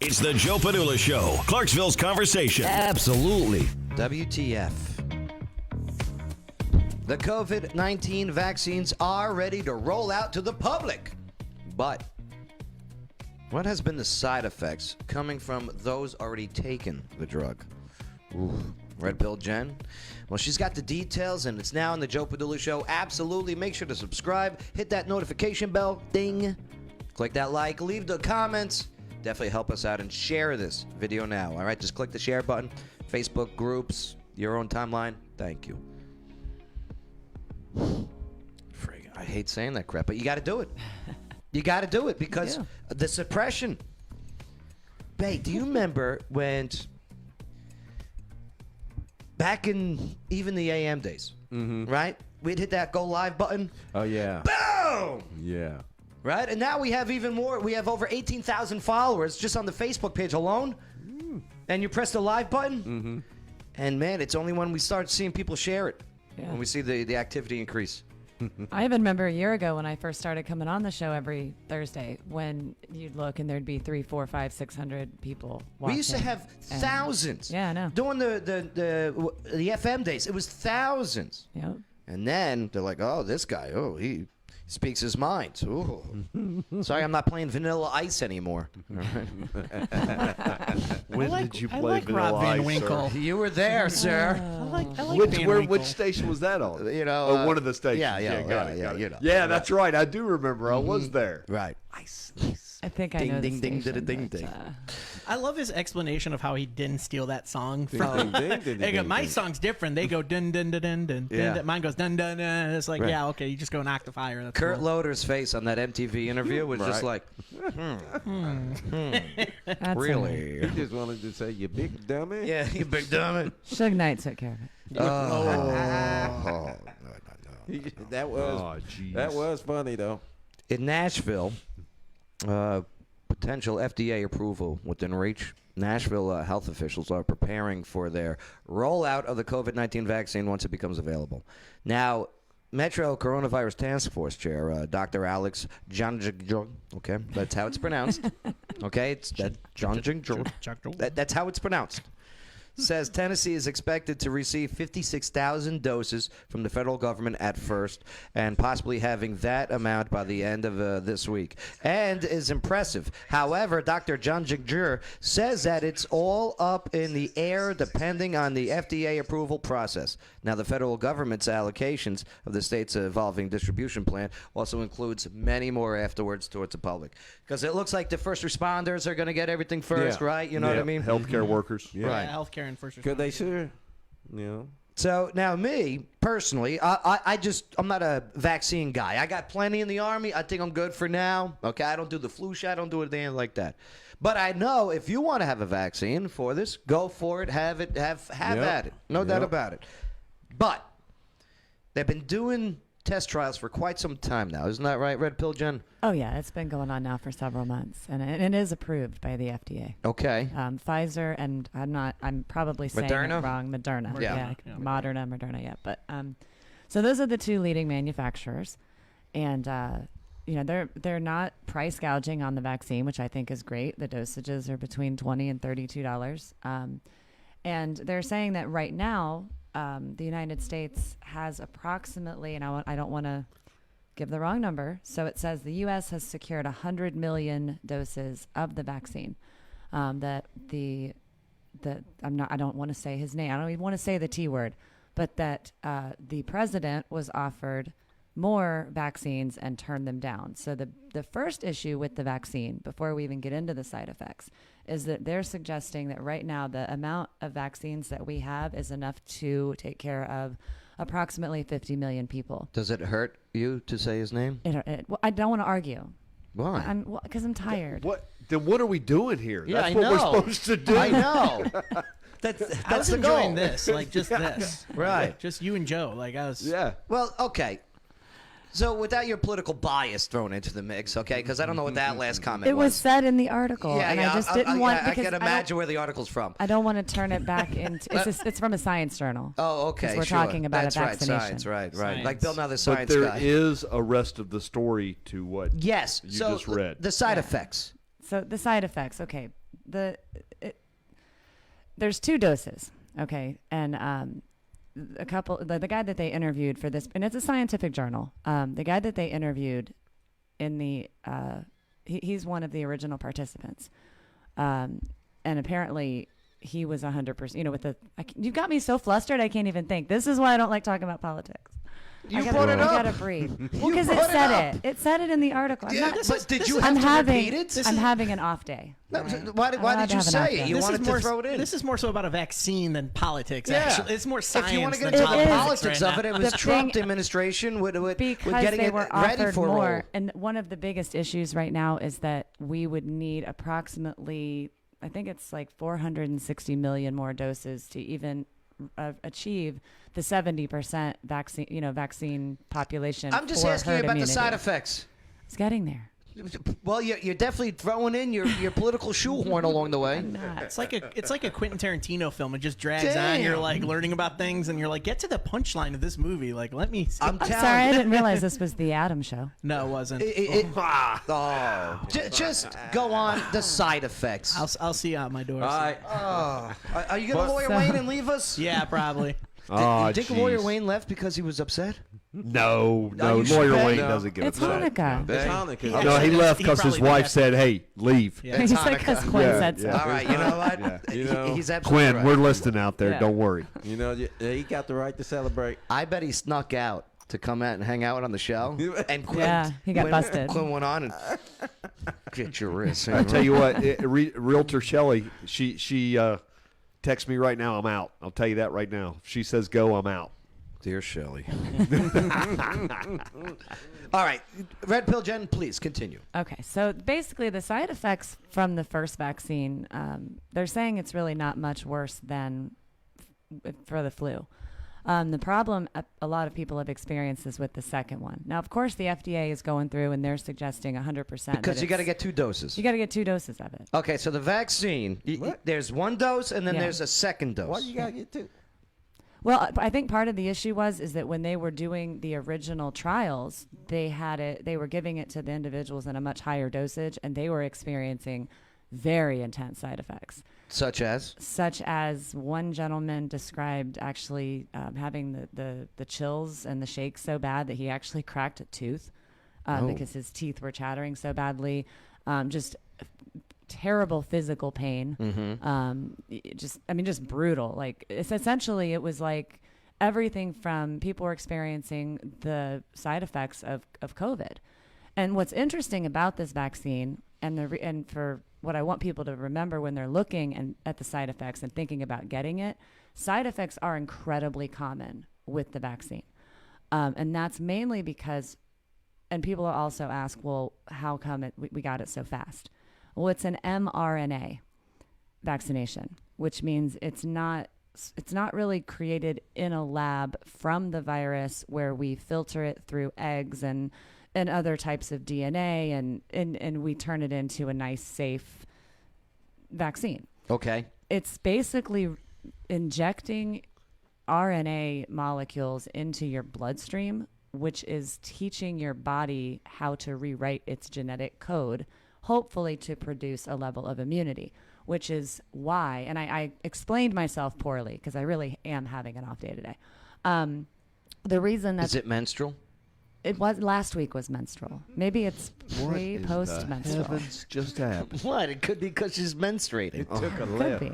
It's the Joe Padula Show, Clarksville's conversation. Absolutely. WTF. The COVID-19 vaccines are ready to roll out to the public. But what has been the side effects coming from those already taking the drug? Ooh, Red Pill Jen? Well, she's got the details, and it's now on the Joe Padula Show. Absolutely. Make sure to subscribe. Hit that notification bell. Ding. Click that like. Leave the comments. Definitely help us out and share this video now. All right, just click the share button. Facebook groups, your own timeline. Thank you. Frig, I hate saying that crap, but you got to do it. You got to do it because the suppression. Babe, do you remember when back in even the AM days, right? We'd hit that go live button. Oh, yeah. Boom! Yeah. Right? And now we have even more. We have over 18,000 followers just on the Facebook page alone. And you press the live button. And, man, it's only when we start seeing people share it when we see the activity increase. I even remember a year ago when I first started coming on the show every Thursday when you'd look and there'd be 300, 400, 500, 600 people watching. We used to have thousands. Yeah, I know. During the FM days, it was thousands. Yep. And then they're like, oh, this guy, he speaks his mind. Ooh. Sorry, I'm not playing Vanilla Ice anymore. When did you play like Vanilla Rob Van Ice, Winkle. sir? You were there, sir. I like Van Winkle. Which station was that on? You know, Oh, one of the stations. got it. You know. Yeah, Yeah, that's right. I do remember. I was there. Right. Ice. I think I Ding, know ding, the ding, station, ding, but, ding. I love his explanation of how he didn't steal that song Ding, from. ding, ding, ding, They go, ding, my ding. song's different. They go dun dun dun dun dun. Yeah. Dun. Mine goes dun dun dun. It's like, Right. yeah, okay, you just go an octave higher. That's Kurt cool. Loder's face on that MTV interview was just Right. like, That's really? He just wanted to say, you big dummy. Yeah, you big dummy. Suge Knight took care of it. No. That was Oh, jeez. that was funny though. In Nashville, potential FDA approval within reach. Nashville health officials are preparing for their rollout of the COVID-19 vaccine once it becomes available. Now, Metro Coronavirus Task Force Chair, Dr. Alex Janjig, okay, that's how it's pronounced. Okay, it's that Janjig. That's how it's pronounced. Says Tennessee is expected to receive 56,000 doses from the federal government at first, and possibly having that amount by the end of this week. And is impressive. However, Dr. John Jigjur says that it's all up in the air depending on the FDA approval process. Now, the federal government's allocations of the state's evolving distribution plan also includes many more afterwards towards the public. Because it looks like the first responders are going to get everything first, right? You know what I mean? Healthcare workers. Yeah. Right. Yeah, healthcare and first Could they responders. sure? Yeah. So now me personally, I'm not a vaccine guy. I got plenty in the Army. I think I'm good for now. Okay, I don't do the flu shot. I don't do anything like that. But I know if you want to have a vaccine for this, go for it. Have it. Have at it. No doubt about it. But they've been doing test trials for quite some time now. Isn't that right, Red Pill Jen? Oh, yeah. It's been going on now for several months, and it is approved by the FDA. Okay. Pfizer, and I'm probably saying Moderna? it wrong. Moderna. Yeah. Moderna, yeah. But so those are the two leading manufacturers, and they're not price gouging on the vaccine, which I think is great. The dosages are between $20 and $32, and they're saying that right now the United States has approximately, and I don't want to give the wrong number. So it says the U.S. has secured 100 million doses of the vaccine. I don't want to say his name. I don't even want to say the T word, but that the president was offered more vaccines and turned them down. So the first issue with the vaccine, before we even get into the side effects, is that they're suggesting that right now the amount of vaccines that we have is enough to take care of approximately 50 million people. Does it hurt you to say his name? Well, I don't want to argue. Why? Because I'm tired. What? Then what are we doing here? Yeah, That's I what know. we're supposed to do. I know. That's I was the enjoying goal. this, like just this, Right. Just you and Joe, like I was. Yeah. Well, okay. So without your political bias thrown into the mix, okay? Because I don't know what that last comment It was said in the article, Yeah, and yeah. I just didn't want. I because can imagine where the article's from. I don't want to turn it back into. It's from a science journal. Oh, okay. 'Cause we're sure. talking about That's a right. vaccination. Science, right. Science. Like Bill Nye the But Science there Guy. is a rest of the story to what Yes. you so just read. the side effects. So the side effects. Okay, there's 2 doses, okay, and the guy that they interviewed for this, and it's a scientific journal. The guy that they interviewed in the he's one of the original participants, and apparently he was 100%. You know, you got me so flustered I can't even think. This is why I don't like talking about politics. You brought it I up. gotta breathe. Well, because it said it. It said it in the article. But did you have to repeat it? I'm having an off day. No, right? why allowed did to you have an say off it? day. You This wanted is to more, throw it in. This is more so about a vaccine than politics. Yeah. Actually, it's more science. If you want to get than into the It is. politics right of it, now. it was The Trump thing- administration with Because getting they it were ready offered for a more. roll. And one of the biggest issues right now is that we would need approximately, I think it's like 460 million more doses to even achieve the 70% vaccine population. I'm just for asking you herd about the immunity. side effects. It's getting there. Well, you're definitely throwing in your political shoehorn along the way. I'm not. It's like a Quentin Tarantino film. It just drags Damn. on. You're like learning about things, and you're like, get to the punchline of this movie. Like, let me. See. I'm I'm telling sorry, I you. didn't realize this was the Adam Show. No, it wasn't. Just go on the side effects. I'll see you out my door. All right. Are you going to lawyer Wayne and leave us? Yeah, probably. You think lawyer Wayne left because he was upset? Are No, you lawyer sure? Wayne No. doesn't get It's upset. Hanukkah. That's Hanukkah. No, he left He because his probably did wife that. said, "Hey, leave." Yeah. He said because Quinn Yeah, said so. yeah. All right, you know what? Yeah. You know, He's absolutely Quinn, right. we're listening out there. Yeah. Don't worry. You know, he got the right to celebrate. I bet he snuck out to come out and hang out on the show. And Quinn, Yeah, he got busted. Quinn went on and get your wrist. I tell you what, Realtor Shelley, she texts me right now. I'm out. I'll tell you that right now. If she says go, I'm out. Dear Shelley. All right, Red Pill Jen, please continue. Okay, so basically the side effects from the first vaccine, they're saying it's really not much worse than for the flu. The problem a lot of people have experienced is with the second one. Now, of course, the FDA is going through and they're suggesting 100%. Because you got to get 2 doses. You got to get 2 doses of it. Okay, so the vaccine, there's 1 dose and then Yeah. there's a second dose. Why you gotta get two? Well, I think part of the issue is that when they were doing the original trials, they were giving it to the individuals in a much higher dosage, and they were experiencing very intense side effects. Such as? One gentleman described actually having the chills and the shakes so bad that he actually cracked a tooth because his teeth were chattering so badly. Just terrible physical pain. Just brutal. Like it was like everything from people were experiencing the side effects of COVID. And what's interesting about this vaccine and for what I want people to remember when they're looking at the side effects and thinking about getting it, side effects are incredibly common with the vaccine. And that's mainly because, and people also ask, well, how come we got it so fast? Well, it's an mRNA vaccination, which means it's not really created in a lab from the virus where we filter it through eggs and other types of DNA and we turn it into a nice, safe vaccine. Okay. It's basically injecting RNA molecules into your bloodstream, which is teaching your body how to rewrite its genetic code, hopefully to produce a level of immunity, which is why, and I explained myself poorly because I really am having an off day today. The reason Is it menstrual? it was last week was menstrual. Maybe it's post menstrual. Heavens just happened. What? It could be because she's menstruating. Took a Could left. be,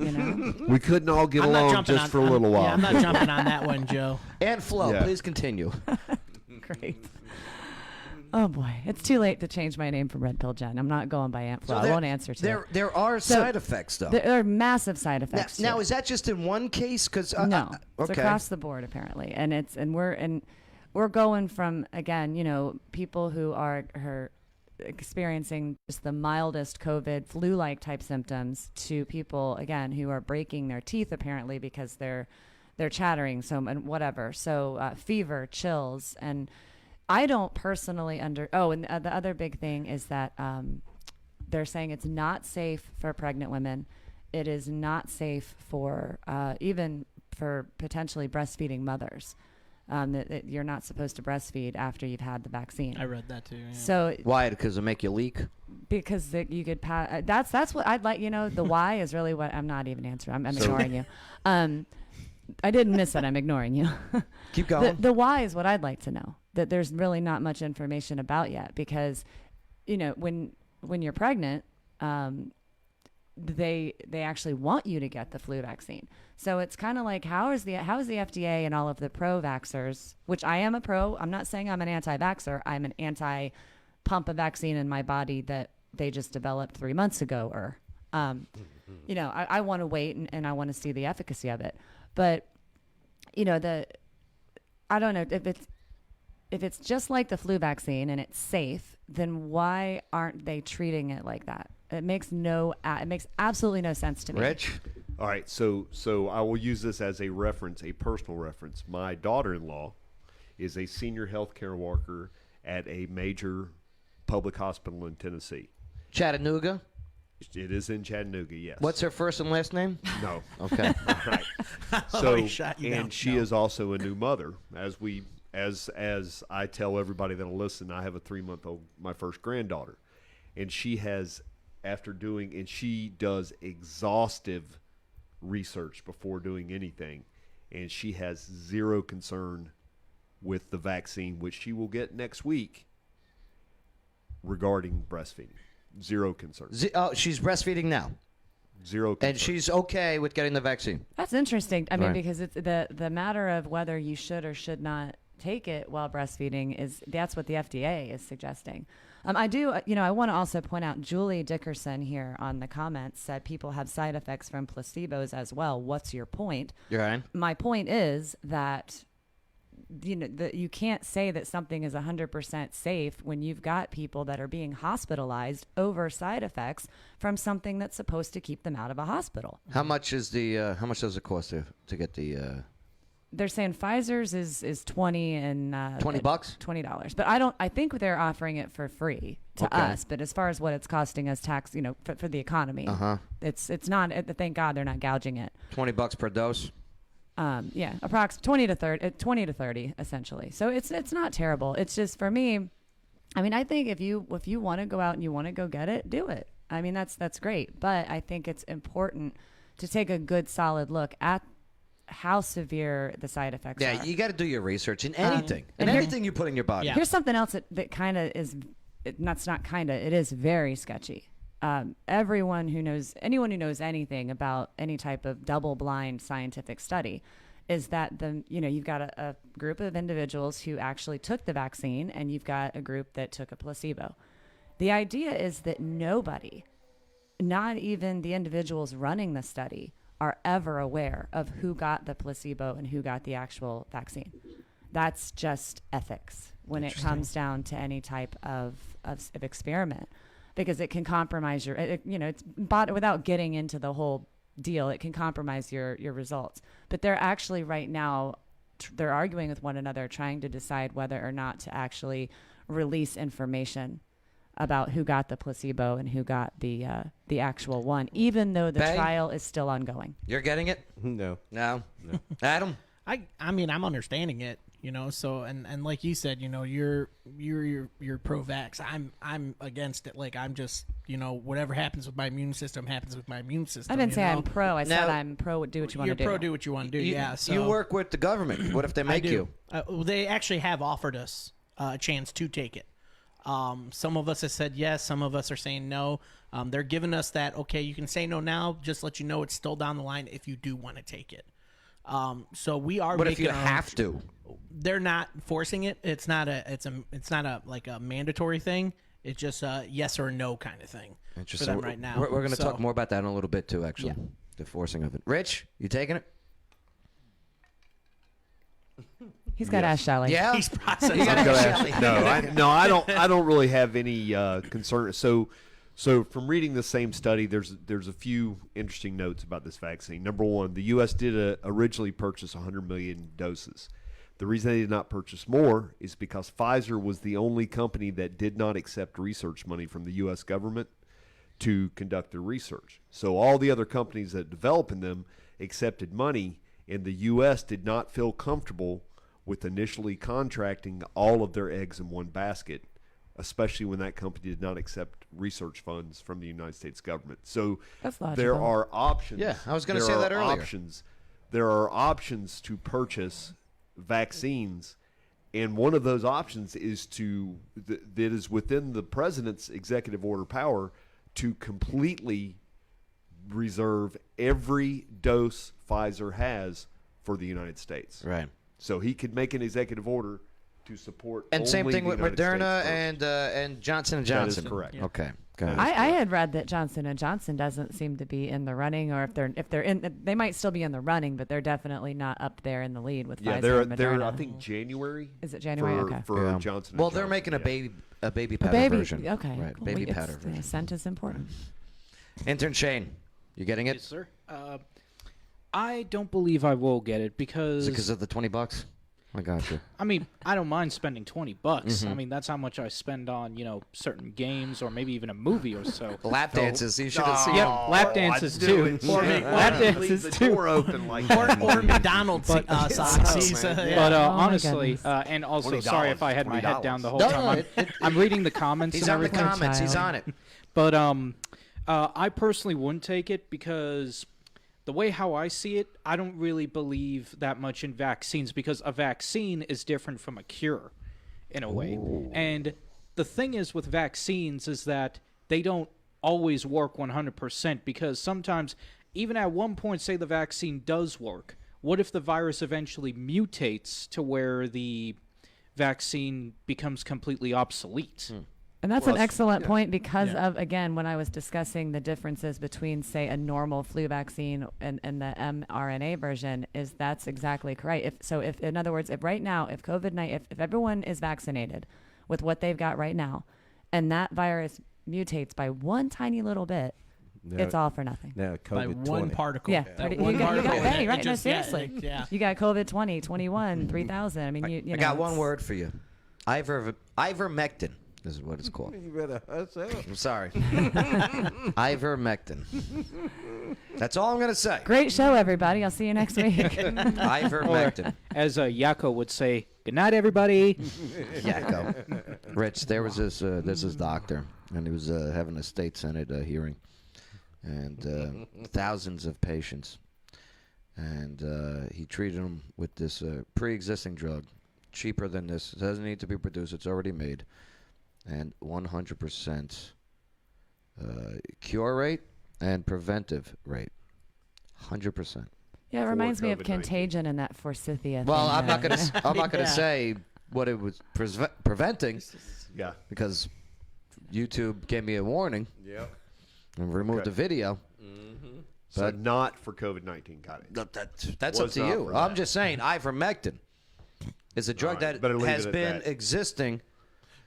you know. We couldn't all get I'm not along jumping just on, for a little while. Yeah, I'm not jumping on that one, Joe. And Flo, Yeah. please continue. Great. Oh boy, it's too late to change my name from Red Pill Jen. I'm not going by Aunt Flo. I won't answer to it. There are So, side effects, though. There are massive side effects. Now to it. is that just in one case? Because No, it's okay. across the board apparently, and we're going from, again, people who are experiencing just the mildest COVID flu-like type symptoms to people again who are breaking their teeth apparently because they're chattering and whatever. So fever, chills, and I don't personally and the other big thing is that they're saying it's not safe for pregnant women. It is not safe for even for potentially breastfeeding mothers. that you're not supposed to breastfeed after you've had the vaccine. I read that too. Yeah. So Why? Because it make you leak? because you could pass. That's what I'd like. The why is really what I'm not even answering. I'm ignoring you. I didn't miss it. I'm ignoring you. Keep going. The why is what I'd like to know. That there's really not much information about yet, because, when you're pregnant, they actually want you to get the flu vaccine. So it's kind of like, how is the FDA and all of the pro-vaxxers, which I am a pro. I'm not saying I'm an anti-vaxxer. I'm an anti-pump a vaccine in my body that they just developed 3 months ago. I want to wait and I want to see the efficacy of it. But, I don't know if it's just like the flu vaccine and it's safe, then why aren't they treating it like that? It makes absolutely no sense to me. Rich? All right, so I will use this as a reference, a personal reference. My daughter-in-law is a senior health care worker at a major public hospital in Tennessee. Chattanooga? It is in Chattanooga, yes. What's her first and last name? No. Okay. All right. Oh, he shot you down. And she is also a new mother. As I tell everybody that'll listen, I have a 3-month-old, my first granddaughter. And she does exhaustive research before doing anything. And she has zero concern with the vaccine, which she will get next week, regarding breastfeeding. Zero concern. She's breastfeeding now. Zero concern. And she's okay with getting the vaccine. That's interesting. I mean, Right. because it's the matter of whether you should or should not take it while breastfeeding that's what the FDA is suggesting. I want to also point out, Julie Dickerson here on the comments said people have side effects from placebos as well. What's your point? You're right. My point is that you can't say that something is 100% safe when you've got people that are being hospitalized over side effects from something that's supposed to keep them out of a hospital. How much does it cost to get the They're saying Pfizer's is 20 and $20? $20. But I think they're offering it for free to us, but as far as what it's costing us tax, for the economy. It's not, thank God they're not gouging it. $20 per dose? Approximately 20 to 30 essentially. So it's not terrible. It's just, for me, I mean, I think if you want to go out and you want to go get it, do it. I mean, that's great, but I think it's important to take a good solid look at how severe the side effects are. Yeah, you got to do your research in anything. and Anything you put in your body. Yeah. Here's something else that kind of is, it is very sketchy. Anyone who knows anything about any type of double-blind scientific study is that you've got a group of individuals who actually took the vaccine, and you've got a group that took a placebo. The idea is that nobody, not even the individuals running the study, are ever aware of who got the placebo and who got the actual vaccine. That's just ethics when it comes down to any type of experiment, because it can compromise without getting into the whole deal, it can compromise your results. But they're actually right now, they're arguing with one another, trying to decide whether or not to actually release information about who got the placebo and who got the actual one, even though the trial is still ongoing. You're getting it? No. No. Adam? I mean, I'm understanding it, so, and like you said, you're pro-vax. I'm against it. Like, I'm just, whatever happens with my immune system happens with my immune system. I didn't say I'm pro. I said Now- I'm pro. Do what you want to do. You're pro, do what you want to do. Yeah. So You work with the government. What if they I make do. you? Well, they actually have offered us a chance to take it. Some of us have said yes. Some of us are saying no. They're giving us that, okay, you can say no now, just let you know it's still down the line if you do want to take it. So we are. What if you making our own- have to? They're not forcing it. It's not a like a mandatory thing. It's just a yes or no kind of thing for Interesting. them right now. We're going to So- talk more about that in a little bit too, actually. Yeah. The forcing of it. Rich, you taking it? He's got Ash Shelley. Yeah. He's processing. You gotta Go have ahead. No, I don't really have any concern. So from reading the same study, there's a few interesting notes about this vaccine. Number one, the U.S. did originally purchase 100 million doses. The reason they did not purchase more is because Pfizer was the only company that did not accept research money from the U.S. government to conduct their research. So all the other companies that developed in them accepted money, and the U.S. did not feel comfortable with initially contracting all of their eggs in one basket, especially when that company did not accept research funds from the United States government. So That's there logical. are options. Yeah, I was gonna There say are that earlier. There are options to purchase vaccines, and one of those options is that is within the president's executive order power to completely reserve every dose Pfizer has for the United States. Right. So he could make an executive order to support. And same only thing the with United Moderna States first. and Johnson & That is Johnson. correct. Yeah. Okay. Got it. I had read that Johnson & Johnson doesn't seem to be in the running, or if they're in, they might still be in the running, but they're definitely not up there in the lead with Yeah, Pfizer and they're Moderna. I think January. Is it January? For, Okay. for Yeah. Johnson. Well, and they're Johnson, making a baby A powder baby. version. Okay. Right. Cool. Baby It's- powder version. Scent is important. Intern Shane, you getting it? Yes, sir. I don't believe I will get it Is because it because of the $20? I got you. I mean, I don't mind spending $20. I mean, that's how much I spend on, certain games or maybe even a movie or so. Lap dances. You should have seen. Yep, lap dances too. Lap dances the too. door open like Or that. McDonald's socks. He's, yeah. But Oh my honestly, goodness. and also, $20, sorry if I had my head down the whole No, time. I'm reading the comments He's and on the everything. comments. He's on it. But I personally wouldn't take it because the way how I see it, I don't really believe that much in vaccines because a vaccine is different from a cure in a way. And the thing is with vaccines is that they don't always work 100% because sometimes, even at one point, say the vaccine does work, what if the virus eventually mutates to where the vaccine becomes completely obsolete? And that's an Plus, excellent point because Yeah. of, again, when I was discussing the differences between, say, a normal flu vaccine and the mRNA version, is that's exactly correct. If in other words, if right now, if COVID-19, if everyone is vaccinated with what they've got right now, and that virus mutates by one tiny little bit, Now- it's all for nothing. Now By COVID-20. one particle. Yeah, That pretty- one you got particle. hey, right? It No, just- yeah, seriously. yeah. You got COVID 20, 21, 3,000. I mean, you I know, got one it's- word for you. Ivermectin. This is what it's called. You better hush up. I'm sorry. Ivermectin. That's all I'm going to say. Great show, everybody. I'll see you next week. Ivermectin. As Yako would say, good night, everybody. Yeah, go. Rich, there was this doctor, and he was having a state senate hearing, and thousands of patients, and he treated them with this pre-existing drug, cheaper than this. It doesn't need to be produced; it's already made, and 100% cure rate and preventive rate, 100%. Yeah, it For reminds me of COVID-19. Contagion and that Forsythia. Well, thing I'm not there. gonna. I'm not gonna Yeah. say what it was preventing Yeah. because YouTube gave me a warning Yep. and removed Okay. the video. So But- not for COVID-19. Got it. That's up Was to not you. for I'm that. just saying, ivermectin is a drug All right, that better leave has it at been that. existing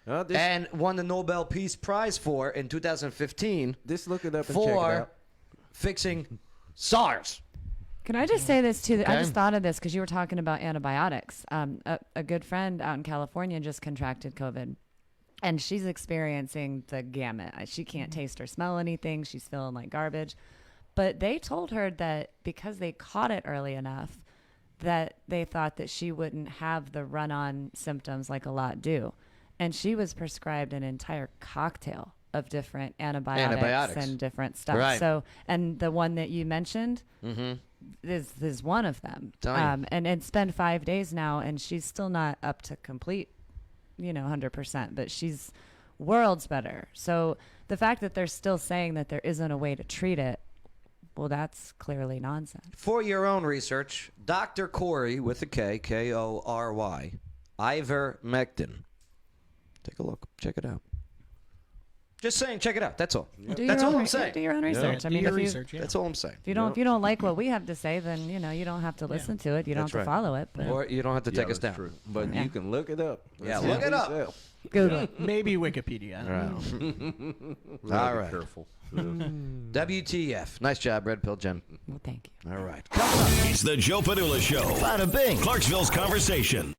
This, and won the Nobel Peace Prize for in 2015 this look it up and check it for out. fixing SARS. Can I just say this too? I Okay. just thought of this because you were talking about antibiotics. A good friend out in California just contracted COVID, and she's experiencing the gamut. She can't taste or smell anything. She's feeling like garbage. But they told her that because they caught it early enough, that they thought that she wouldn't have the run-on symptoms like a lot do. And she was prescribed an entire cocktail of different antibiotics. And different stuff. Right. So, and the one that you mentioned is one of them. Telling you. And it's been 5 days now, and she's still not up to complete, 100%. But she's worlds better. So the fact that they're still saying that there isn't a way to treat it, well, that's clearly nonsense. For your own research, Dr. Corey with a K, Kory, ivermectin. Take a look. Check it out. Just saying, check it out. That's all. Do That's your all own I'm saying. Do your own research. I Do mean, your if you, research, yeah. That's all I'm saying. if you don't like what we have to say, then you don't have to listen to it. You don't That's have to right. follow it. But Or you don't have to take us that's down. true. But Yeah. you can look it up. Yeah, See look it up. yourself. Google. Maybe Wikipedia. I don't know. Really All be right. Careful. WTF. Nice job, Red Pill Jen. Well, thank you. All right. It's the Joe Padula Show. Bada bing. Clarksville's conversation.